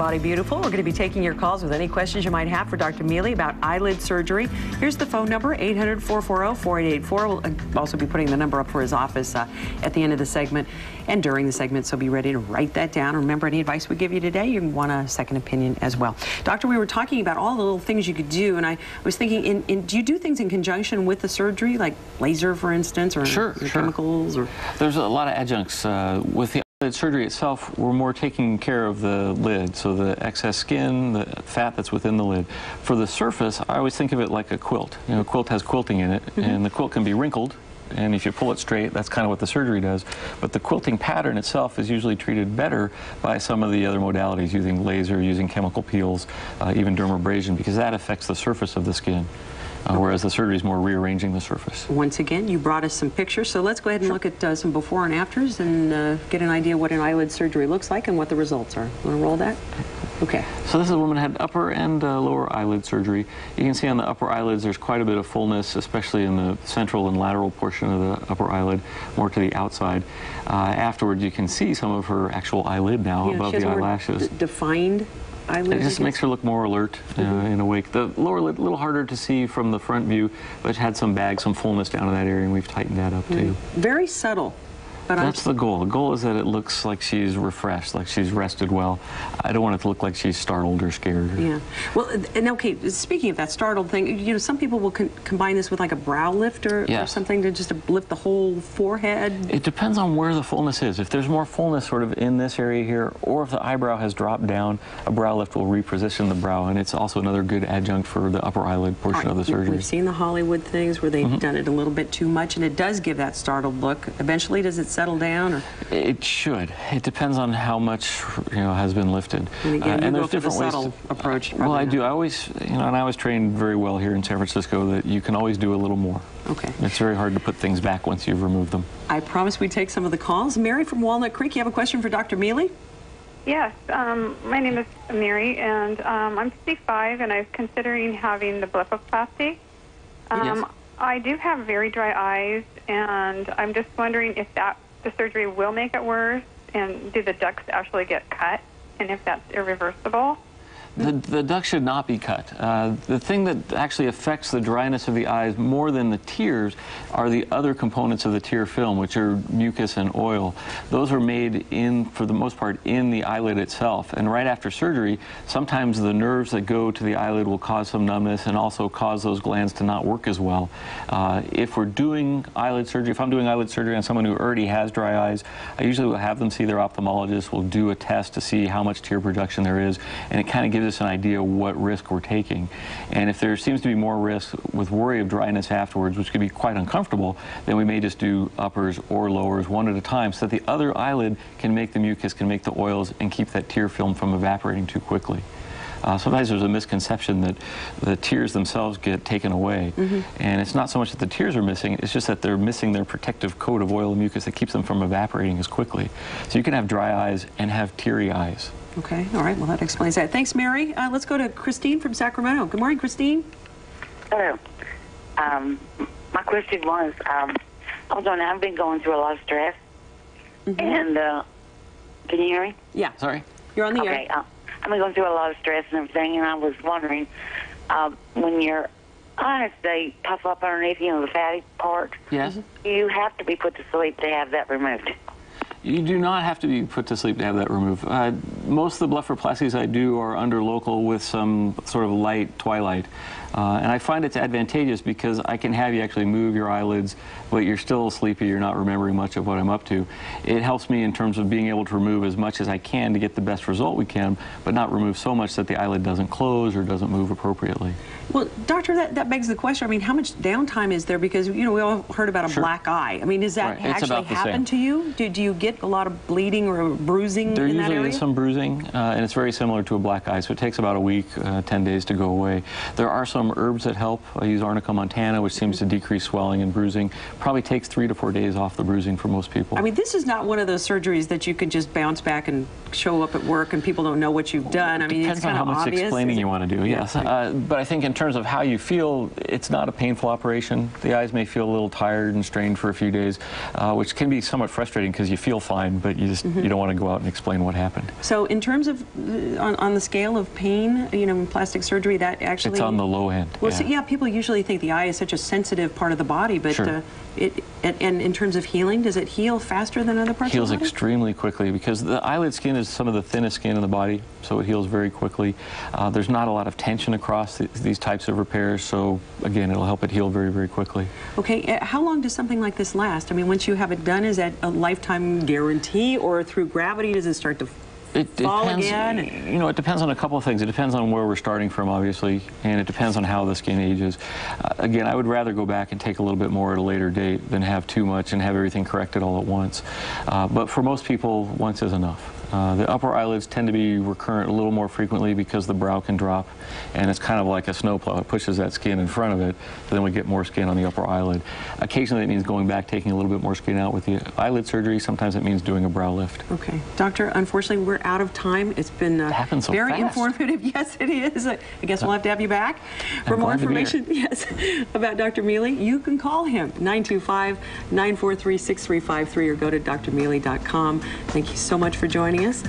Body Beautiful. We're going to be taking your calls with any questions you might have for Dr. Mealy about eyelid surgery. Here's the phone number, 800-440-4884. We'll also be putting the number up for his office at the end of the segment and during the segment, so be ready to write that down. Remember, any advice we give you today, you want a second opinion as well. Doctor, we were talking about all the little things you could do, and I was thinking, do you do things in conjunction with the surgery, like laser, for instance, or Sure. chemicals? Or There's a lot of adjuncts. With the eyelid surgery itself, we're more taking care of the lid, so the excess skin, the fat that's within the lid. For the surface, I always think of it like a quilt. You know, a quilt has quilting in it, and the quilt can be wrinkled. And if you pull it straight, that's kind of what the surgery does. But the quilting pattern itself is usually treated better by some of the other modalities, using laser, using chemical peels, even dermabrasion, because that affects the surface of the skin. Whereas the surgery is more rearranging the surface. Once again, you brought us some pictures, so let's go ahead and look at some before and afters and get an idea what an eyelid surgery looks like and what the results are. Want to roll that? Okay. So this is a woman who had upper and lower eyelid surgery. You can see on the upper eyelids there's quite a bit of fullness, especially in the central and lateral portion of the upper eyelid, more to the outside. Afterwards, you can see some of her actual eyelid now above the eyelashes. Defined eyelid. It just makes her look more alert and awake. The lower lid, a little harder to see from the front view, but it had some bag, some fullness down in that area, and we've tightened that up too. Very subtle. But that's the goal. The goal is that it looks like she's refreshed, like she's rested well. I don't want it to look like she's startled or scared. Yeah. Well, and okay, speaking of that startled thing, you know, some people will combine this with like a brow lift or something to just lift the whole forehead. It depends on where the fullness is. If there's more fullness sort of in this area here, or if the eyebrow has dropped down, a brow lift will reposition the brow, and it's also another good adjunct for the upper eyelid portion of the surgery. We've seen the Hollywood things where they've done it a little bit too much, and it does give that startled look. Eventually, does it settle down? Or? It should. It depends on how much, you know, has been lifted. And again, and there's different ways to approach. Well, I do. I always, you know, and I was trained very well here in San Francisco that you can always do a little more. Okay. It's very hard to put things back once you've removed them. I promise we take some of the calls. Mary from Walnut Creek, you have a question for Dr. Mealy? Yes. My name is Mary, and I'm 55, and I was considering having the blepharoplasty. Yes. I do have very dry eyes, and I'm just wondering if the surgery will make it worse, and do the ducts actually get cut, and if that's irreversible? The duct should not be cut. The thing that actually affects the dryness of the eyes more than the tears are the other components of the tear film, which are mucus and oil. Those are made in, for the most part, in the eyelid itself. And right after surgery, sometimes the nerves that go to the eyelid will cause some numbness and also cause those glands to not work as well. If we're doing eyelid surgery, if I'm doing eyelid surgery on someone who already has dry eyes, I usually will have them see their ophthalmologist. We'll do a test to see how much tear production there is, and it kind of gives us an idea of what risk we're taking. And if there seems to be more risk with worry of dryness afterwards, which could be quite uncomfortable, then we may just do uppers or lowers one at a time so that the other eyelid can make the mucus, can make the oils, and keep that tear film from evaporating too quickly. Sometimes there's a misconception that the tears themselves get taken away. And it's not so much that the tears are missing, it's just that they're missing their protective coat of oil and mucus that keeps them from evaporating as quickly. So you can have dry eyes and have teary eyes. Okay, all right, well that explains that. Thanks, Mary. Let's go to Christine from Sacramento. Good morning, Christine. Hello. My question was, I've been going through a lot of stress, and can you hear me? Yeah. Sorry? You're on the air. Okay, I've been going through a lot of stress and everything, and I was wondering, when your eyes, they puff up underneath, you know, the fatty part, yes, you have to be put to sleep to have that removed. You do not have to be put to sleep to have that removed. Most of the blepharoplasties I do are under local with some sort of light twilight. And I find it's advantageous because I can have you actually move your eyelids, but you're still sleepy, you're not remembering much of what I'm up to. It helps me in terms of being able to remove as much as I can to get the best result we can, but not remove so much that the eyelid doesn't close or doesn't move appropriately. Well, doctor, that begs the question. I mean, how much downtime is there? Because, you know, we all heard about a black eye. I mean, does that actually happen to you? Do you get a lot of bleeding or bruising in that area? There usually is some bruising, and it's very similar to a black eye, so it takes about a week, 10 days to go away. There are some some herbs that help. I use Arnica montana, which seems to decrease swelling and bruising. Probably takes 3 to 4 days off the bruising for most people. I mean, this is not one of those surgeries that you could just bounce back and show up at work and people don't know what you've done. I mean, Depends it's on kind how of much obvious. explaining you want to do, yes. But I think in terms of how you feel, it's not a painful operation. The eyes may feel a little tired and strained for a few days, which can be somewhat frustrating because you feel fine, but you just you don't want to go out and explain what happened. So in terms of, on the scale of pain, you know, in plastic surgery, that actually... It's on the low end. Well, so, yeah, people usually think the eye is such a sensitive part of the body, but Sure. And in terms of healing, does it heal faster than other parts Heals of the body? extremely quickly because the eyelid skin is some of the thinnest skin in the body, so it heals very quickly. There's not a lot of tension across these types of repairs, so again, it'll help it heal very, very quickly. Okay, how long does something like this last? I mean, once you have it done, is that a lifetime guarantee, or through gravity does it start to It fall depends, again? you know, it depends on a couple of things. It depends on where we're starting from, obviously, and it depends on how the skin ages. Again, I would rather go back and take a little bit more at a later date than have too much and have everything corrected all at once. But for most people, once is enough. The upper eyelids tend to be recurrent a little more frequently because the brow can drop, and it's kind of like a snowplow. It pushes that skin in front of it, so then we get more skin on the upper eyelid. Occasionally it means going back, taking a little bit more skin out with the eyelid surgery. Sometimes it means doing a brow lift. Okay. Doctor, unfortunately, we're out of time. It's been happened so very fast. informative. Yes, it is. I guess we'll have to have you back. For more glad to be here. information, yes, about Dr. Mealy, you can call him, 925-943-6353, or go to drmealy.com. Thank you so much for joining us.